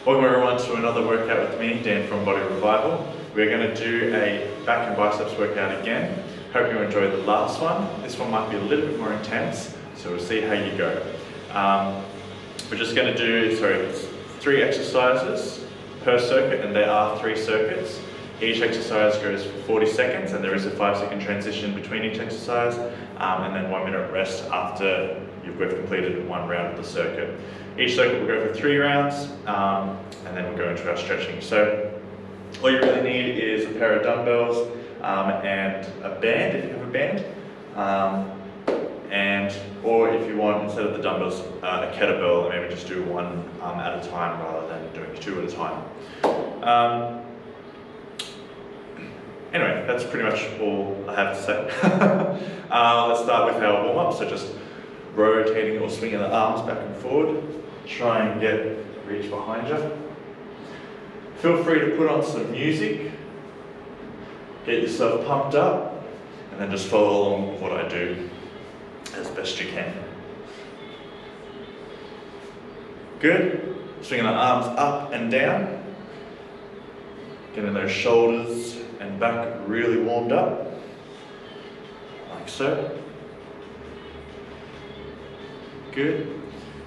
Welcome everyone to another workout with me, Dan from Body Revival. We're going to do a back and biceps workout again. Hope you enjoyed the last one. This one might be a little bit more intense, so we'll see how you go. We're just going to do, it's 3 exercises per circuit, and there are 3 circuits. Each exercise goes for 40 seconds, and there is a 5-second transition between each exercise, and then 1 minute rest after you've both completed 1 round of the circuit. Each circuit will go for 3 rounds, and then we'll go into our stretching. So all you really need is a pair of dumbbells and a band, if you have a band, or if you want, instead of the dumbbells, a kettlebell, and maybe just do 1 at a time rather than doing 2 at a time. Anyway, that's pretty much all I have to say. Let's start with our warm-up, so just rotating or swinging the arms back and forward. Try and reach behind you. Feel free to put on some music, get yourself pumped up, and then just follow along with what I do as best you can. Good. Swinging the arms up and down. Getting those shoulders and back really warmed up, like so. Good.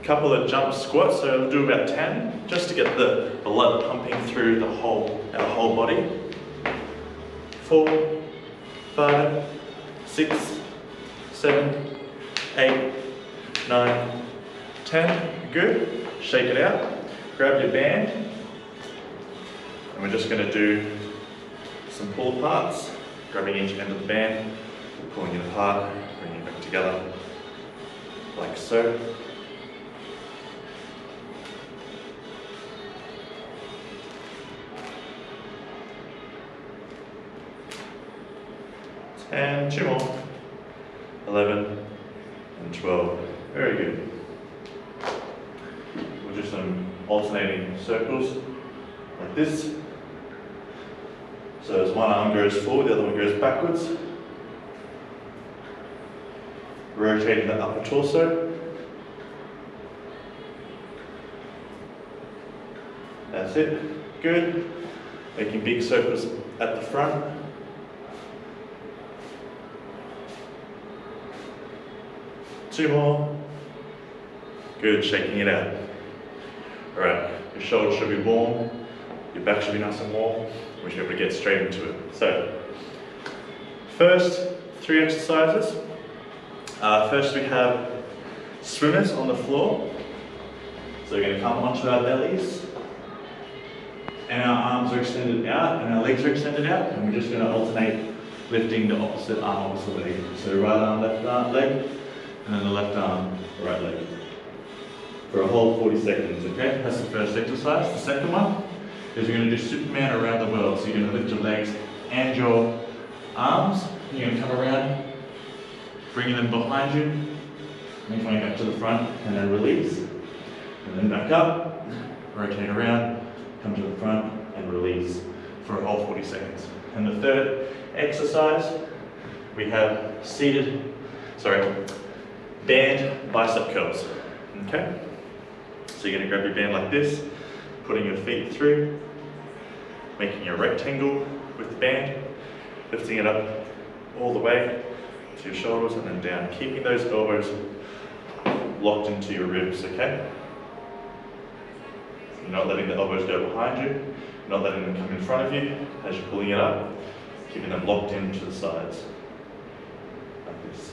Couple of jump squats, so we'll do about 10, just to get the blood pumping through our whole body. 4, 5, 6, 7, 8, 9, 10. Good. Shake it out. Grab your band, and we're just going to do some pull aparts, grabbing each end of the band, pulling it apart, bringing it back together, like so. And 2 more. 11 and 12. Very good. We'll do some alternating circles like this. So as one arm goes forward, the other one goes backwards. Rotating the upper torso. That's it. Good. Making big circles at the front. Two more. Good, shaking it out. All right, your shoulders should be warm, your back should be nice and warm. We should be able to get straight into it. So, first 3 exercises. First we have swimmers on the floor. So we're going to come onto our bellies, and our arms are extended out, and our legs are extended out, and we're just going to alternate lifting the opposite arm, opposite leg. So right arm, left arm, leg, and then the left arm, right leg. For a whole 40 seconds, okay? That's the first exercise. The second one is we're going to do Superman around the world. So you're going to lift your legs and your arms. You're going to come around, bringing them behind you, and coming back to the front, and then release. And then back up, rotate around, come to the front, and release for a whole 40 seconds. And the third exercise, we have band bicep curls, okay? So you're going to grab your band like this, putting your feet through, making a rectangle with the band, lifting it up all the way to your shoulders and then down, keeping those elbows locked into your ribs, okay? You're not letting the elbows go behind you, not letting them come in front of you as you're pulling it up, keeping them locked into the sides, like this.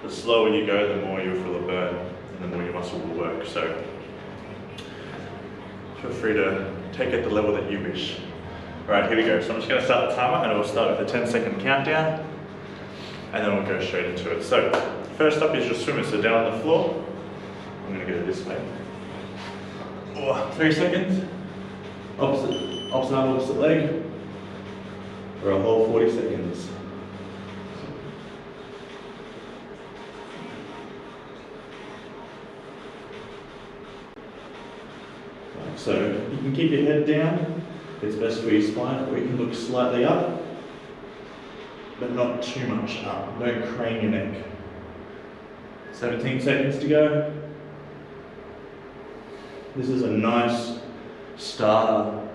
The slower you go, the more you'll feel a burn and the more your muscle will work. So feel free to take it the level that you wish. All right, here we go. So I'm just going to start the timer, and we'll start with a 10-second countdown, and then we'll go straight into it. So first up is your swimmers. So down on the floor, I'm going to go this way. 3 seconds. Opposite arm, opposite leg. For a whole 40 seconds. So you can keep your head down, it's best for your spine, or you can look slightly up, but not too much up. Don't crane your neck. 17 seconds to go. This is a nice starter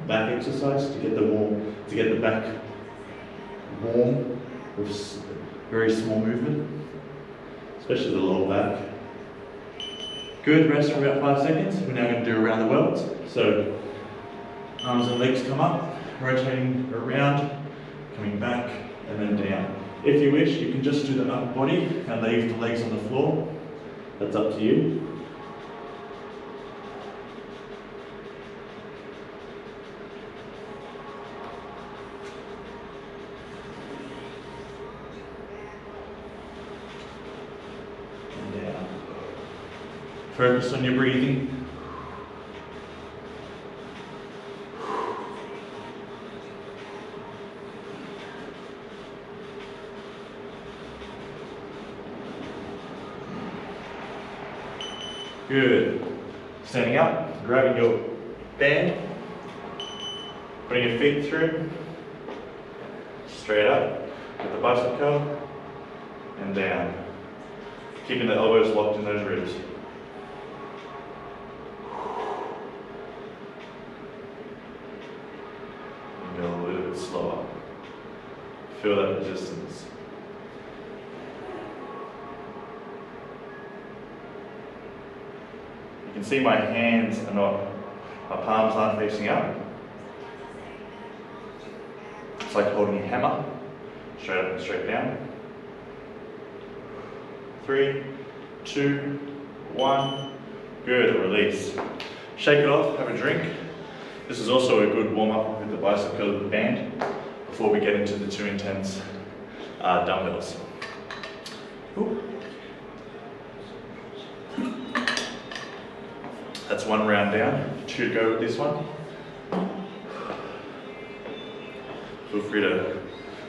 back exercise to get the back warm with very small movement, especially the lower back. Good, rest for about 5 seconds. We're now going to do around the world. So arms and legs come up, rotating around, coming back and then down. If you wish, you can just do the upper body and leave the legs on the floor. That's up to you. And down. Focus on your breathing. Good. Standing up, grabbing your band, putting your feet through, straight up, with the bicep curl, and down. Keeping the elbows locked in those ribs. And go a little bit slower. Feel that resistance. You can see my hands are not, my palms aren't facing up. It's like holding a hammer, straight up and straight down. 3, 2, 1, good, release. Shake it off, have a drink. This is also a good warm up with the bicep curl band before we get into the 2 intense dumbbells. Ooh. That's 1 round down, 2 to go with this one. Feel free to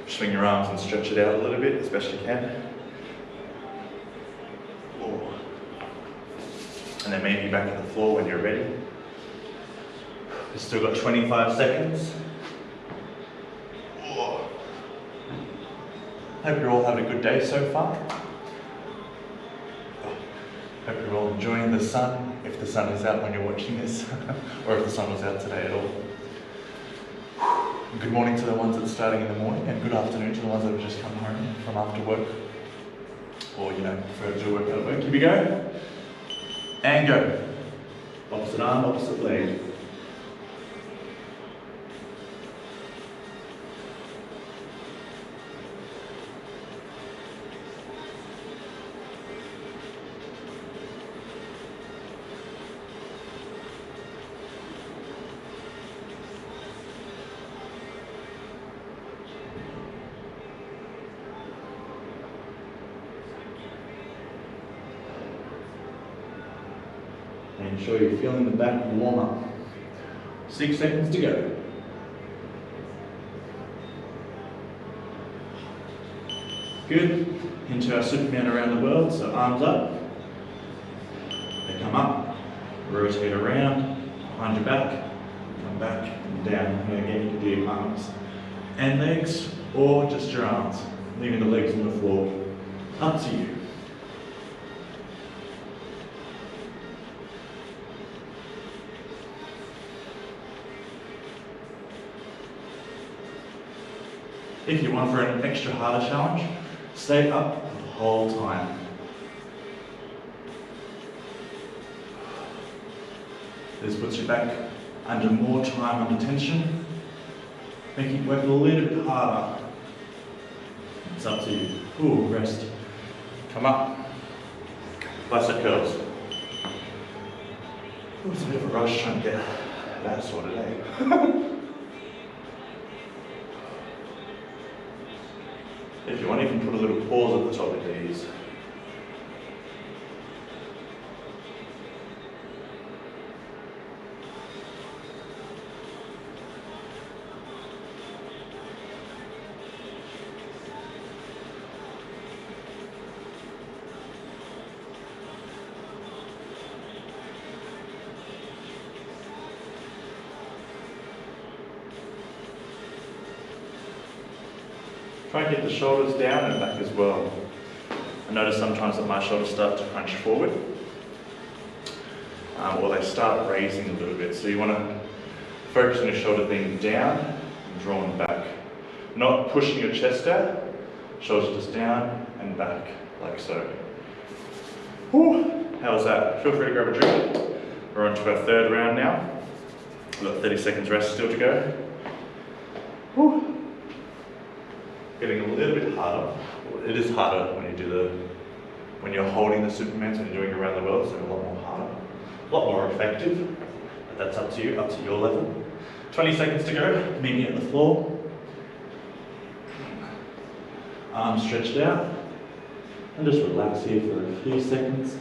swing your arms and stretch it out a little bit as best you can. And then maybe back to the floor when you're ready. We've still got 25 seconds. Hope you're all having a good day so far. Hope you're all enjoying the sun, if the sun is out when you're watching this, or if the sun was out today at all. Good morning to the ones that are starting in the morning, and good afternoon to the ones that have just come home from after work, or prefer to do work at work. Here we go, and go. Opposite arm, opposite leg. And ensure you're feeling the back warm up. 6 seconds to go. Good. Into our Superman around the world. So arms up. They come up. Rotate around. Behind your back. Come back and down. And again, you can do your arms and legs, or just your arms. Leaving the legs on the floor. Up to you. If you want for an extra harder challenge, stay up the whole time. This puts you back under more time under tension, making it work a little bit harder. It's up to you. Ooh, rest. Come up. Bicep curls. Ooh, it's a bit of a rush trying to get that sorted out. If you want, you can put a little pause at the top of these. Try and get the shoulders down and back as well. I notice sometimes that my shoulders start to crunch forward. or they start raising a little bit. So you want to focus on your shoulder being down and drawn back. Not pushing your chest out, shoulders just down and back, like so. Whew. How's that? Feel free to grab a drink. We're on to our third round now. We've got 30 seconds rest still to go. Whew. Getting a little bit harder. It is harder when you're holding the Supermans and you're doing it around the world, so a lot more harder. A lot more effective, but that's up to you, up to your level. 20 seconds to go, meet me at the floor. Arms stretched out. And just relax here for a few seconds.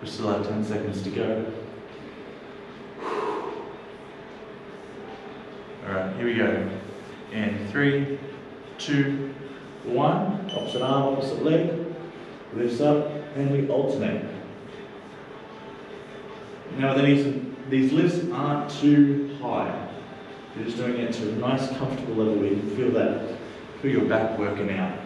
We still have 10 seconds to go. Alright, here we go. In 3, 2, 1. Opposite arm, opposite leg. Lifts up and we alternate. Now these lifts aren't too high. You're just doing it to a nice comfortable level where you can feel your back working out.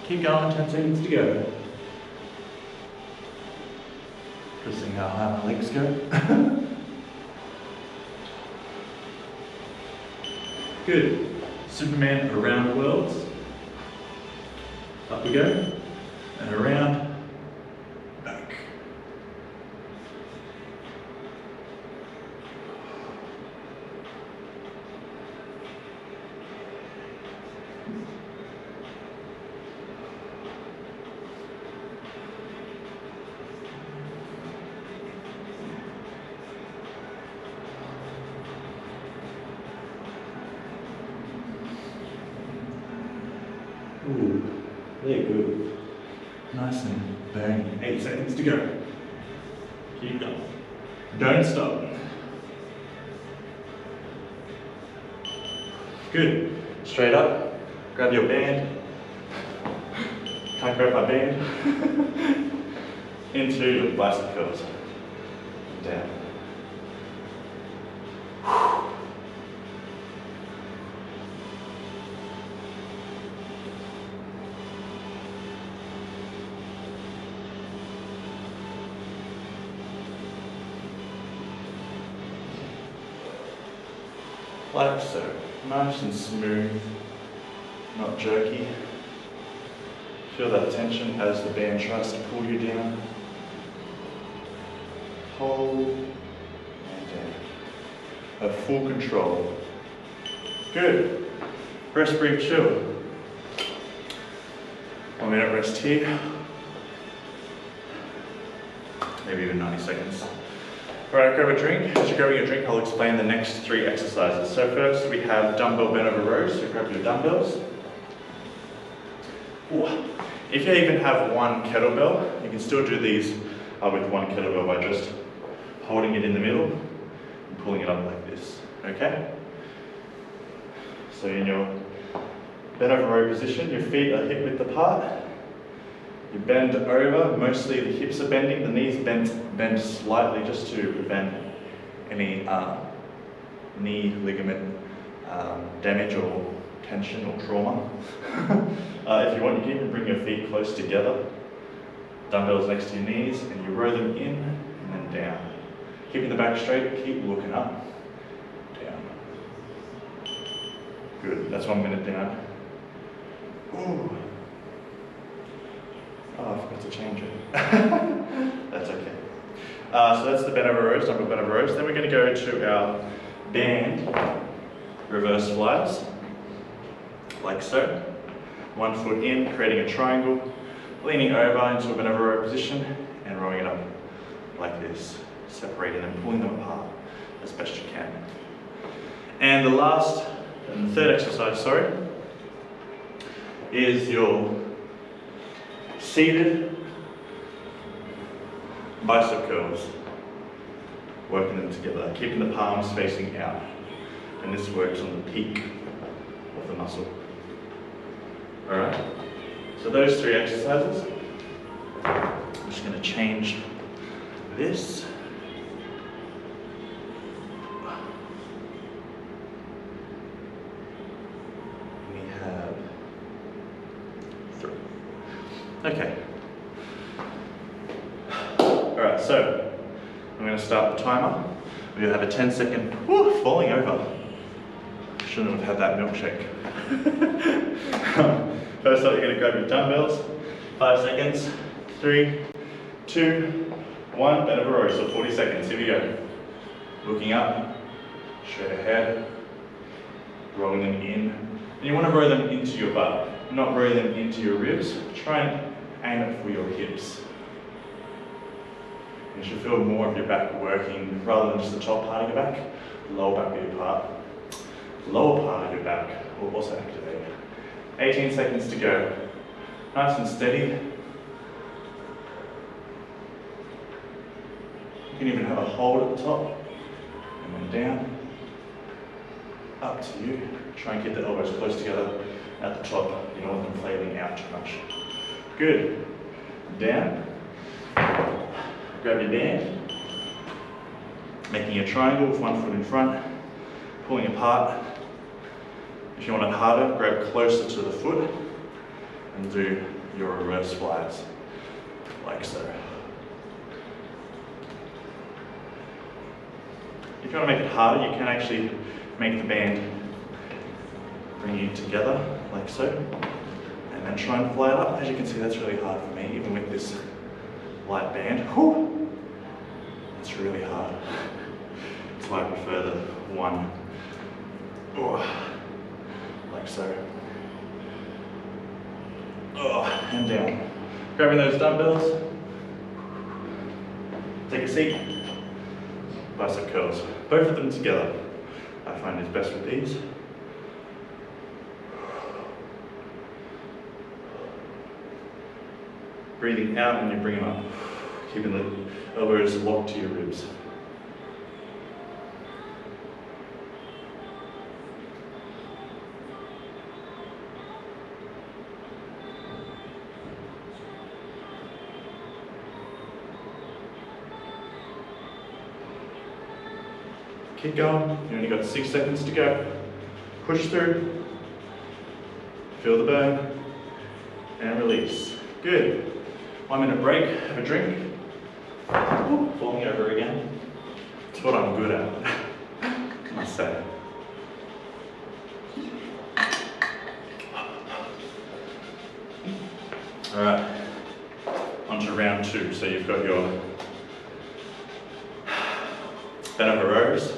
Keep going, 10 seconds to go. Just seeing how high my legs go. Good. Superman around worlds. Up we go. And around. Back. Ooh, they're good. Nice and burning. 8 seconds to go. Keep going. Don't stop. Good. Straight up. Grab your band. Can't grab my band. Into your bicep curls. Down. Like so, nice and smooth, not jerky. Feel that tension as the band tries to pull you down. Hold and down. Have full control. Good. Rest, breathe, chill. 1 minute rest here. Maybe even 90 seconds. Alright, grab a drink. As you're grabbing a drink, I'll explain the next 3 exercises. So first we have dumbbell bent over rows, so grab your dumbbells. Ooh. If you even have one kettlebell, you can still do these with one kettlebell by just holding it in the middle and pulling it up like this, okay? So in your bent over row position, your feet are hip width apart. You bend over, mostly the hips are bending, the knees bend slightly just to prevent any knee ligament damage or tension or trauma. If you want, you can even bring your feet close together, dumbbells next to your knees, and you row them in and then down. Keeping the back straight, keep looking up, down. Good, that's 1 minute down. Ooh. Oh, I forgot to change it. That's okay. So that's the bent over rows, dumbbell bent over rows. Then we're going to go to our band reverse flies, like so. 1 foot in, creating a triangle, leaning over into a bent over row position, and rowing it up like this, separating them, pulling them apart as best you can. And the third exercise, is your seated bicep curls, working them together, keeping the palms facing out, and this works on the peak of the muscle. Alright, so those 3 exercises, I'm just going to change this. Okay. Alright, so I'm going to start the timer. We'll have a 10-second, falling over. Shouldn't have had that milkshake. First up, you're going to grab your dumbbells. 5 seconds. 3, 2, 1. Bend over row, so 40 seconds. Here we go. Looking up, straight ahead, rolling them in. And you want to roll them into your butt, not roll them into your ribs. Try and aim it for your hips. You should feel more of your back working rather than just the top part of your back. Lower back will be part. Lower part of your back will also activate. 18 seconds to go. Nice and steady. You can even have a hold at the top and then down. Up to you. Try and keep the elbows close together at the top. You don't want them flailing out too much. Good. Down. Grab your band. Making a triangle with one foot in front. Pulling apart. If you want it harder, grab closer to the foot and do your reverse flies, like so. If you want to make it harder, you can actually make the band bring you together, like so, and then try and fly it up. As you can see, that's really hard for me, even with this light band. Whew. It's really hard. That's why I prefer the one. Like so. And down. Grabbing those dumbbells. Take a seat. Bicep curls. Both of them together. I find is best with these. Breathing out when you bring them up. Keeping the elbows locked to your ribs. Keep going, you only got 6 seconds to go. Push through, feel the burn, and release. Good. 1 minute break, have a drink. Falling over again. It's what I'm good at, I must say. Alright, on to round 2. So you've got your bent over rows,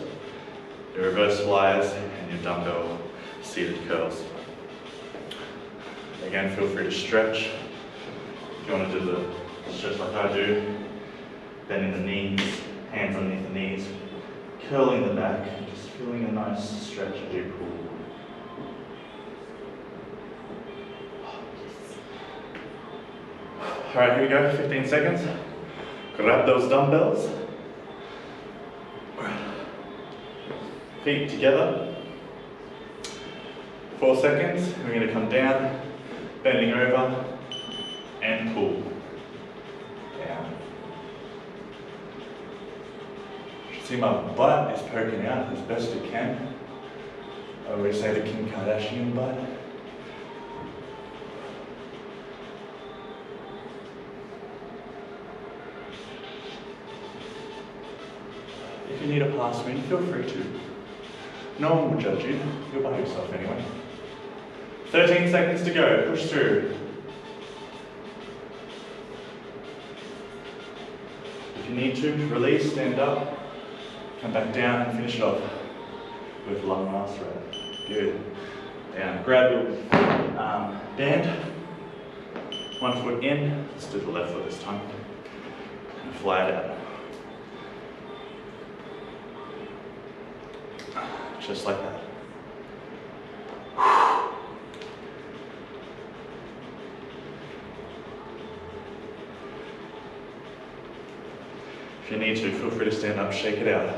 your reverse flyers, and your dumbbell seated curls. Again, feel free to stretch. If you want to do the stretch like I do, bending the knees, hands underneath the knees, curling the back, just feeling a nice stretch as you pull. Alright, here we go, 15 seconds. Grab those dumbbells. Feet together. 4 seconds. We're going to come down, bending over, and pull. Down. You should see my butt is poking out as best it can. I always say the Kim Kardashian butt. If you need a pass me, feel free to. No one will judge you. You're by yourself anyway. 13 seconds to go. Push through. If you need to, release, stand up, come back down and finish it off with lung mass rep. Good. Down. Grab your band. 1 foot in. Let's do the left foot this time. And fly it out. Just like that. If you need to, feel free to stand up, shake it out.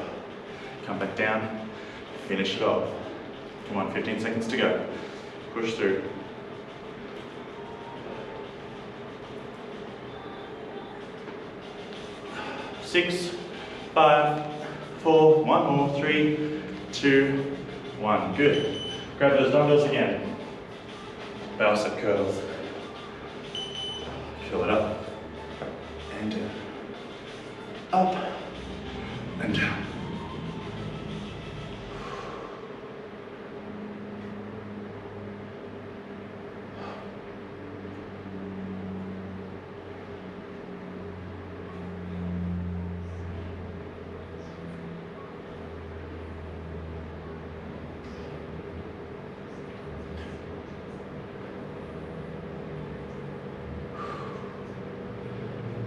Come back down, finish it off. Come on, 15 seconds to go. Push through. Six, 5, 4, 1 more, 3, 2, 1. Good. Grab those dumbbells again. Bicep curls. Curl it up and down. Up and down.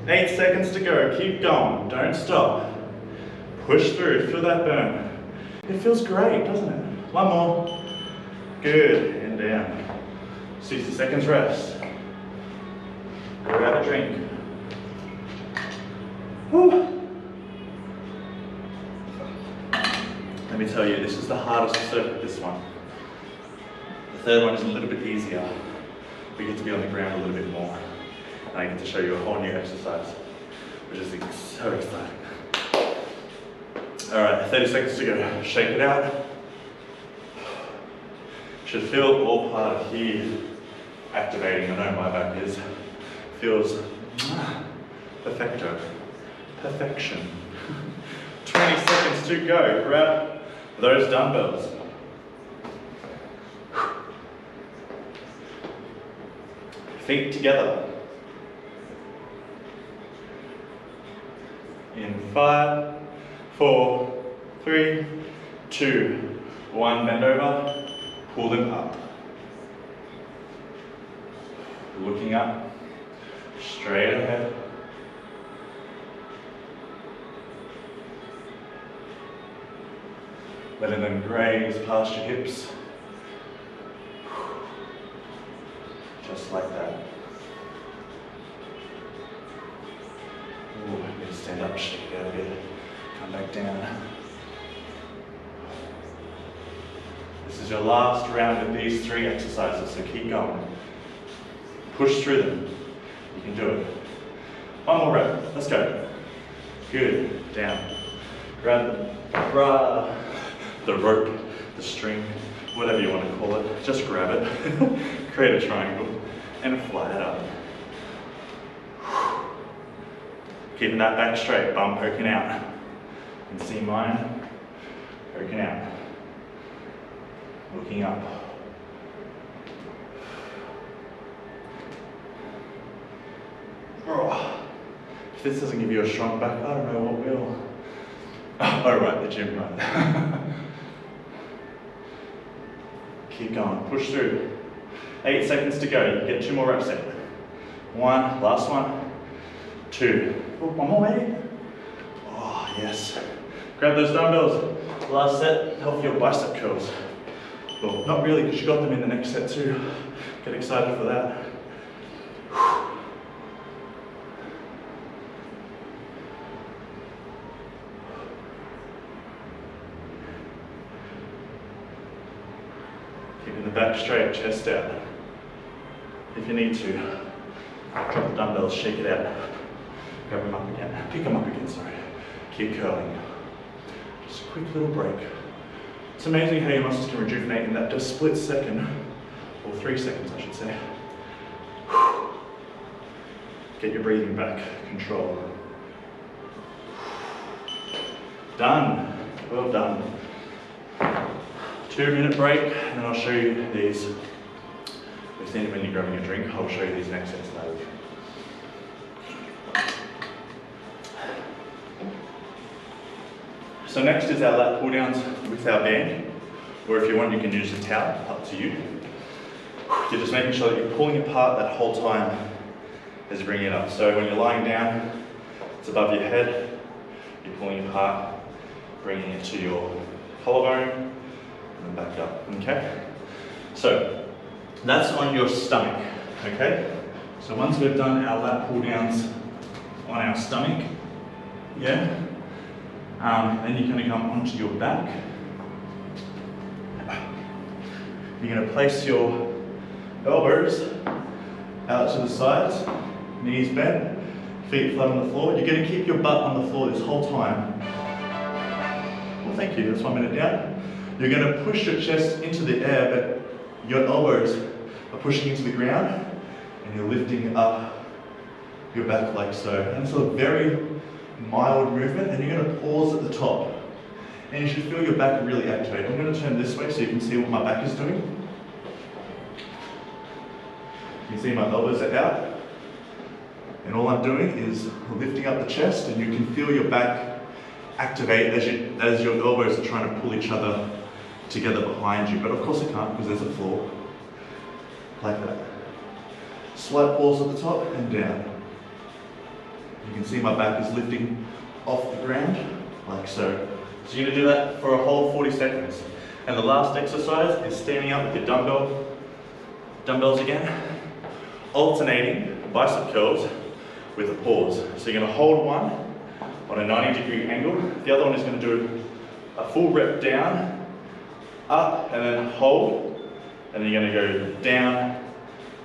Eight seconds to go, keep going, don't stop. Push through, feel that burn. It feels great, doesn't it? One more. Good, and down. 60 seconds rest. Grab a drink. Whew. Let me tell you, this is the hardest circuit, this one. The third one is a little bit easier. We get to be on the ground a little bit more. And I get to show you a whole new exercise, which is so exciting. All right, 30 seconds to go. Shake it out. Should feel all part of here activating. I know my back is. Feels perfecto. Perfection. 20 seconds to go. Grab those dumbbells. Feet together. In 5, 4, 3, 2, 1. Bend over, pull them up. Looking up, straight ahead. Letting them graze past your hips. Just like that. Ooh, I'm going to stand up, shake it out a bit, come back down. This is your last round of these 3 exercises, so keep going. Push through them. You can do it. One more rep, let's go. Good, down. Grab the rope, the string, whatever you want to call it. Just grab it, create a triangle, and fly it up. Keeping that back straight, bum poking out. You can see mine poking out. Looking up. Oh. If this doesn't give you a strong back, I don't know what will. Oh right, the gym, right. Keep going, push through. 8 seconds to go, you can get 2 more reps in. 1, last one, 2. Oh, one more, maybe? Oh, yes. Grab those dumbbells. Last set, help your bicep curls. Well, not really, because you got them in the next set too. Get excited for that. Keeping the back straight, chest out. If you need to, drop the dumbbells, shake it out. Grab them up again, pick them up again, sorry. Keep curling. Just a quick little break. It's amazing how your muscles can rejuvenate in that just split second, or 3 seconds I should say. Get your breathing back, control. Done, well done. 2-minute break, and then I'll show you these. When you're grabbing a drink, I'll show you these next exercises. So next is our lat pull downs with our band, or if you want you can use a towel, up to you. You're just making sure that you're pulling apart that whole time as you bring it up. So when you're lying down, it's above your head, you're pulling apart, bringing it to your collarbone, and then back up, okay? So that's on your stomach, okay? So once we've done our lat pull downs on our stomach, yeah? Then you're going to come onto your back. You're going to place your elbows out to the sides, knees bent, feet flat on the floor. You're going to keep your butt on the floor this whole time. Well, thank you, that's 1 minute down. You're going to push your chest into the air, but your elbows are pushing into the ground, and you're lifting up your back like so. And it's a very mild movement, and you're going to pause at the top. And you should feel your back really activate. I'm going to turn this way so you can see what my back is doing. You can see my elbows are out. And all I'm doing is lifting up the chest, and you can feel your back activate as your elbows are trying to pull each other together behind you. But of course it can't because there's a floor. Like that. Slight pause at the top and down. You can see my back is lifting off the ground, like so. So you're going to do that for a whole 40 seconds. And the last exercise is standing up with your dumbbells again, alternating bicep curls with a pause. So you're going to hold one on a 90-degree angle. The other one is going to do a full rep down, up, and then hold. And then you're going to go down,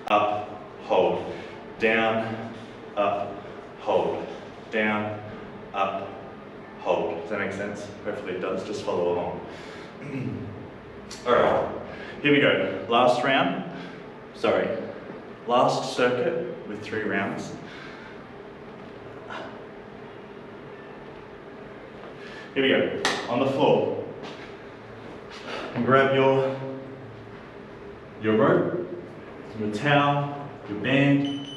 up, hold, down, up, hold, down, up, hold. Does that make sense? Hopefully it does. Just follow along. All right, here we go. Last circuit with 3 rounds. Here we go. On the floor. And grab your rope, your towel, your band,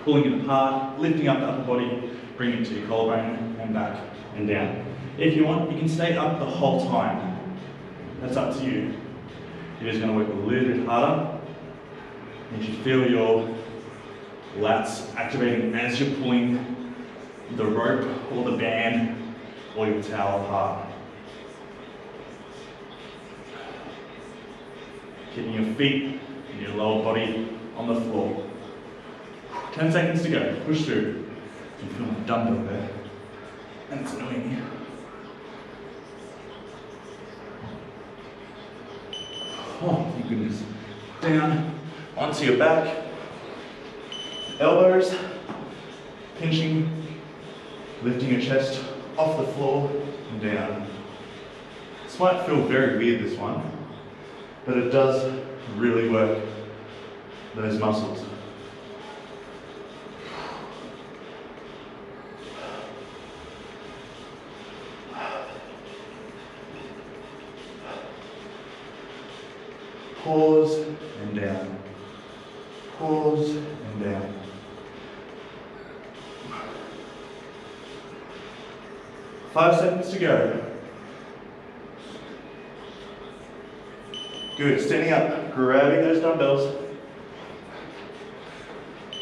pulling it apart, lifting up the upper body, bringing it to your collarbone and back and down. If you want, you can stay up the whole time. That's up to you. You're just going to work a little bit harder. You should feel your lats activating as you're pulling the rope or the band or your towel apart. Keeping your feet and your lower body on the floor. 10 seconds to go. Push through. You feel my dumbbell there. And it's annoying you. Oh, thank goodness. Down onto your back. Elbows pinching, lifting your chest off the floor and down. This might feel very weird, this one, but it does really work those muscles. Pause and down. Pause and down. Five seconds to go. Good, standing up, grabbing those dumbbells.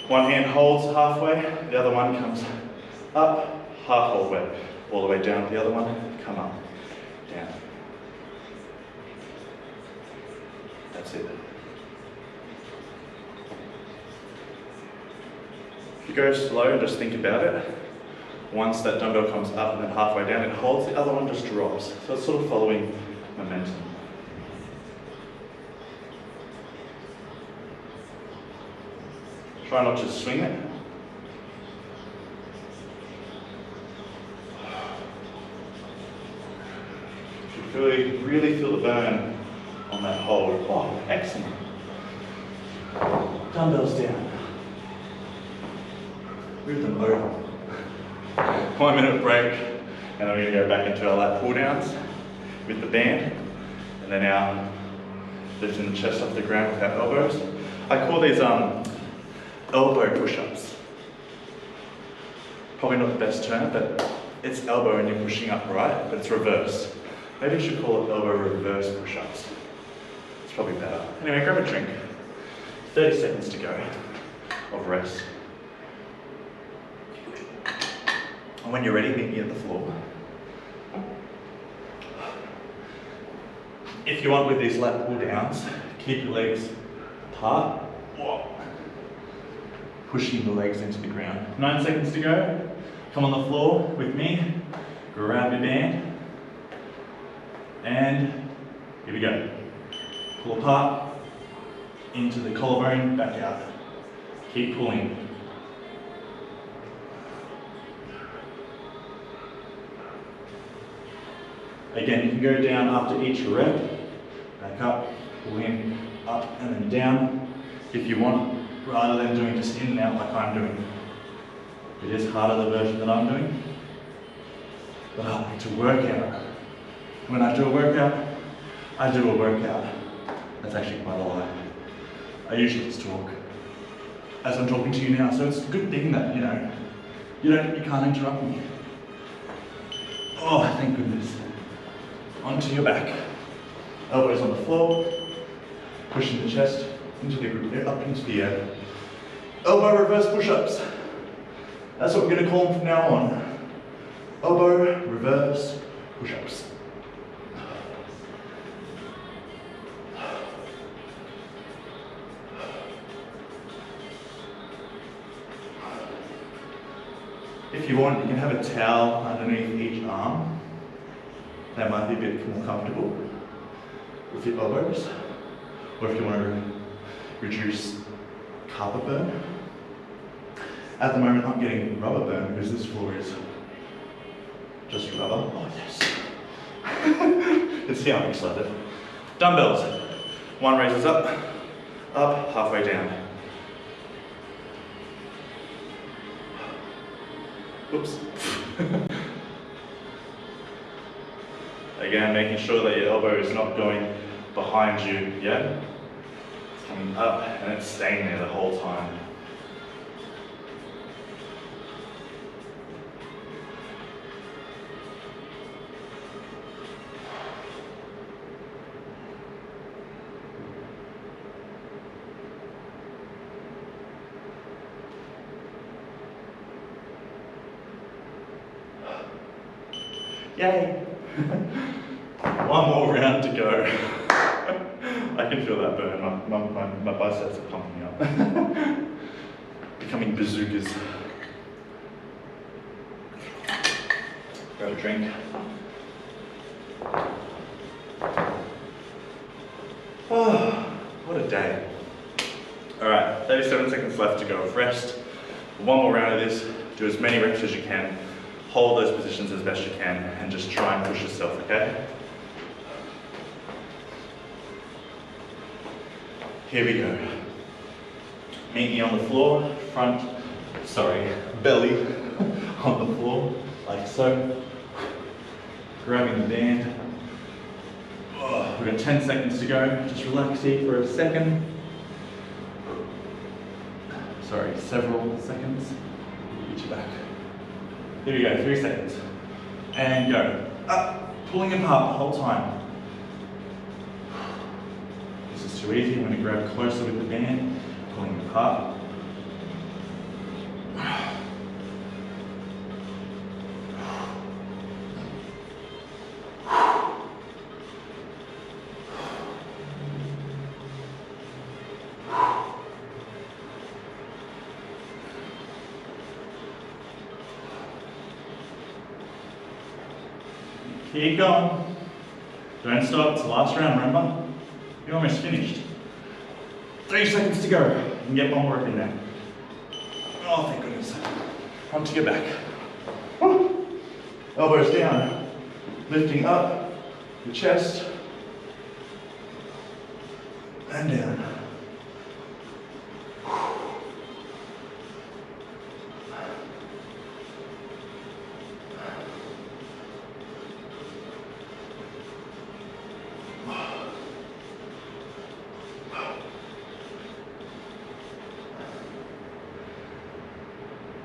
One hand holds halfway, the other one comes up, half all the way down, the other one, come up, down. That's it. If you go slow and just think about it, once that dumbbell comes up and then halfway down, it holds, the other one just drops. So it's sort of following momentum. Try not to swing it. You should really feel the burn on that hold. Oh, excellent. Dumbbells down. Move them over. 1 minute break, and then we're going to go back into our lat pull downs with the band, and then our lifting the chest off the ground with our elbows. I call these elbow push-ups. Probably not the best term, but it's elbow and you're pushing up, right? But it's reverse. Maybe you should call it elbow reverse push-ups. It's probably better. Anyway, grab a drink. 30 seconds to go of rest. And when you're ready, meet me at the floor. If you want with these lat pull downs, keep your legs apart. Pushing the legs into the ground. 9 seconds to go. Come on the floor with me. Grab your band. And here we go. Pull apart, into the collarbone, back out. Keep pulling. Again, you can go down after each rep. Back up, pull in, up, and then down. If you want, rather than doing just in and out like I'm doing. It is harder the version that I'm doing, but I like to work out. When I do a workout, I do a workout. That's actually quite a lie. I usually just talk as I'm talking to you now, so it's a good thing that, you know, you can't interrupt me. Oh, thank goodness. Onto your back. Elbows on the floor, pushing the chest into the up into the air. Elbow reverse push-ups. That's what we're going to call them from now on. Elbow reverse push-ups. If you want, you can have a towel underneath each arm. That might be a bit more comfortable with your elbows. Or if you want to reduce carpet burn. At the moment, I'm getting rubber burn because this floor is just rubber. Oh yes. Let's see how I'm excited. Dumbbells. One raises up, halfway down. Oops. Again, making sure that your elbow is not going behind you, yeah? It's coming up and it's staying there the whole time. Yay! One more round to go. I can feel that burn. My biceps are pumping up. Becoming bazookas. Grab a drink. Oh, what a day. Alright, 37 seconds left to go of rest. One more round of this. Do as many reps as you can. Hold those positions as best you can and just try and push yourself, okay? Here we go. Meet me on the floor, belly on the floor, like so. Grabbing the band. Oh, we've got 10 seconds to go. Just relax here for a second. Several seconds. Get you back. Here we go, 3 seconds. And go. Up, pulling apart the whole time. This is too easy. I'm going to grab closer with the band, pulling apart. Keep going. Don't stop, it's the last round, remember? You're almost finished. 3 seconds to go. You can get one more in there. Oh, thank goodness. Onto your back. Woo. Elbows down. Lifting up the chest. And down.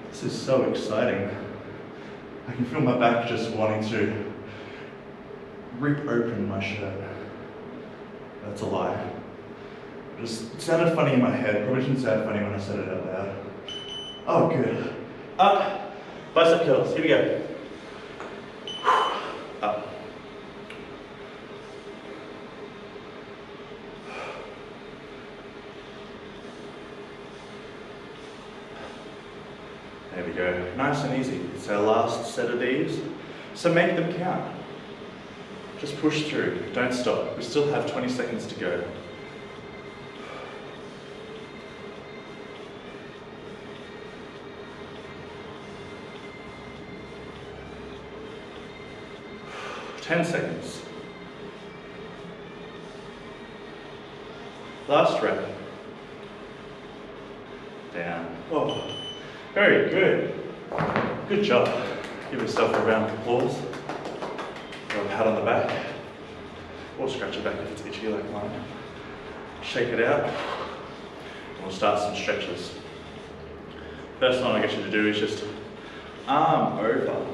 This is so exciting. I can feel my back just wanting to rip open my shirt. That's a lie. It sounded funny in my head. Probably shouldn't sound funny when I said it out loud. Oh, good. Up. Bicep curls. Here we go. Up. There we go. Nice and easy. It's our last set of these. So make them count. Just push through. Don't stop. We still have 20 seconds to go. Ten seconds. Last rep. Down. Oh, very good. Good job. Give yourself a round of applause. Or a pat on the back. Or scratch your back if it's itchy like mine. Shake it out. And we'll start some stretches. First one I get you to do is just arm over.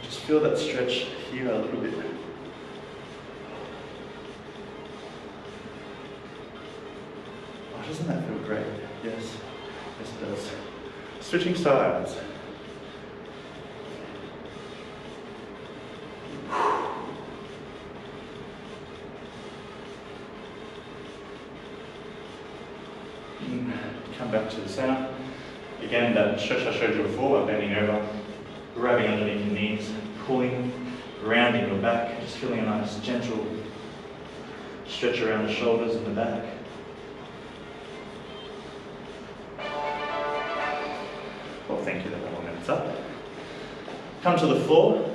Just feel that stretch here a little bit. Oh, doesn't that feel great? Yes, yes it does. Switching sides. Come back to the center. Again, that stretch I showed you before, by bending over, grabbing underneath your knees, pulling, rounding your back, just feeling a nice gentle stretch around the shoulders and the back. Well, thank you, that 1 minute's up. Come to the floor,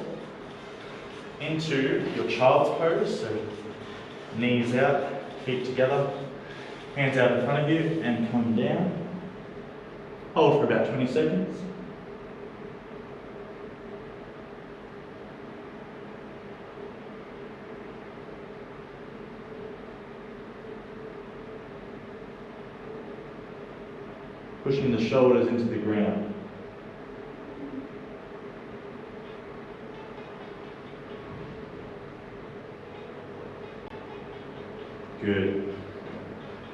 into your child's pose, so knees out, feet together, hands out in front of you, and come down. Hold for about 20 seconds. Pushing the shoulders into the ground. Good.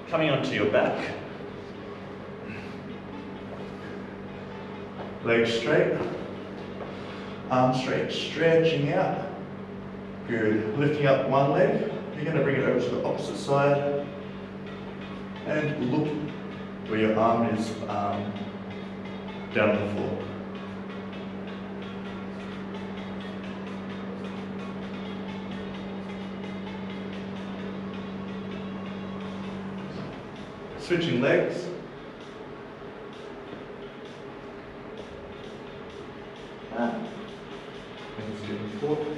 Coming onto your back. Legs straight. Arms straight, stretching out. Good. Lifting up one leg. You're going to bring it over to the opposite side. And look where your arm is down on the floor. Switching legs. Forward.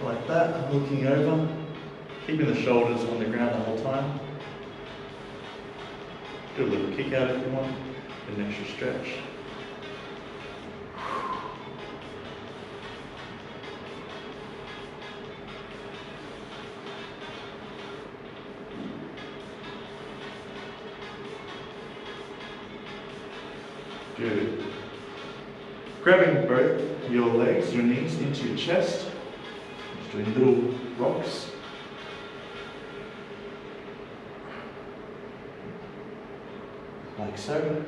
Like that, looking over, keeping the shoulders on the ground the whole time. Do a little kick out if you want, an extra stretch. Good. Grabbing both your legs, your knees into your chest. Just doing little rocks. Like so.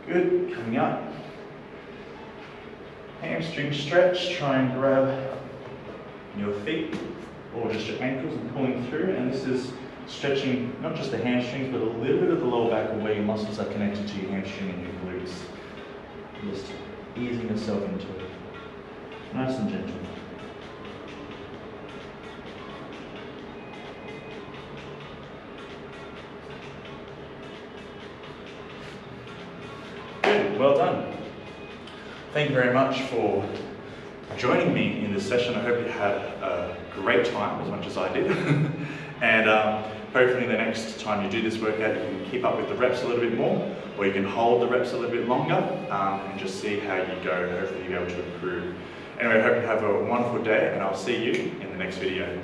Good. Coming up. Hamstring stretch. Try and grab your feet or just your ankles and pulling through. And this is stretching not just the hamstrings, but a little bit of the lower back where your muscles are connected to your hamstring and your glutes. Just easing yourself into it. Nice and gentle. Good, well done. Thank you very much for joining me in this session. I hope you had a great time as much as I did. And hopefully the next time you do this workout, you can keep up with the reps a little bit more, or you can hold the reps a little bit longer and just see how you go. Hopefully you'll be able to improve. Anyway, I hope you have a wonderful day, and I'll see you in the next video.